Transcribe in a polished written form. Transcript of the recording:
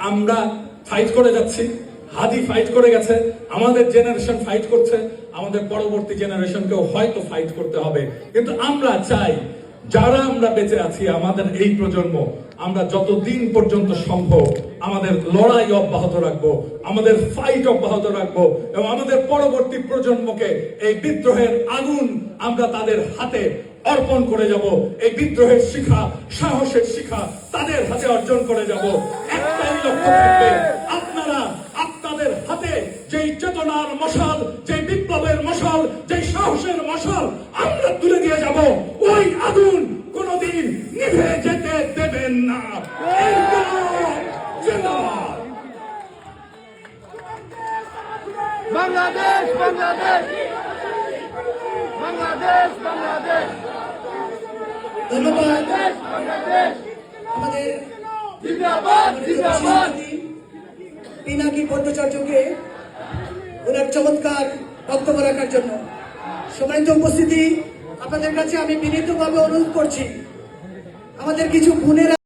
আমরা ফাইট করে যাচ্ছি, হাদি ফাইট করে গেছে, আমাদের জেনারেশন ফাইট করছে, আমাদের পরবর্তী জেনারেশনকেও হয়তো ফাইট করতে হবে। কিন্তু আমরা চাই যারা আমরা বেঁচে আছি, আমাদের এই প্রজন্ম, আমরা যতদিন পর্যন্ত সম্ভব আমাদের লড়াই অব্যাহত রাখবো, আমাদের ফাইট অব্যাহত রাখবো এবং আমাদের পরবর্তী প্রজন্মকে এই বিদ্রোহের আগুন আমরা তাদের হাতে অর্পণ করে যাব। এই বিদ্রোহের শিক্ষা, সাহসের শিক্ষা তাদের হাতে অর্জন করে যাব। একটাই লক্ষ্য থাকবে, আপনারা আপনাদের হাতে যেই চেতনার মশাল, যে বিপ্লবের মশাল, যে সাহসের মশাল আমরা তুলে দিয়ে যাব, ওই আগুন কোনদিন নিভে যেতে দেবেন না। বাংলাদেশ বাংলাদেশ বাংলাদেশ বাংলাদেশ ধন্যবাদ বাংলাদেশ আমাদের জিন্দাবাদ জিন্দাবাদ পিনাকি ভট্টাচার্যকে ওনার চমৎকার বক্তব্য রাখার জন্য। সম্মানিত উপস্থিতি, আপনাদের কাছে আমি বিনীতভাবে অনুরোধ করছি, আমাদের কিছু বোনেরা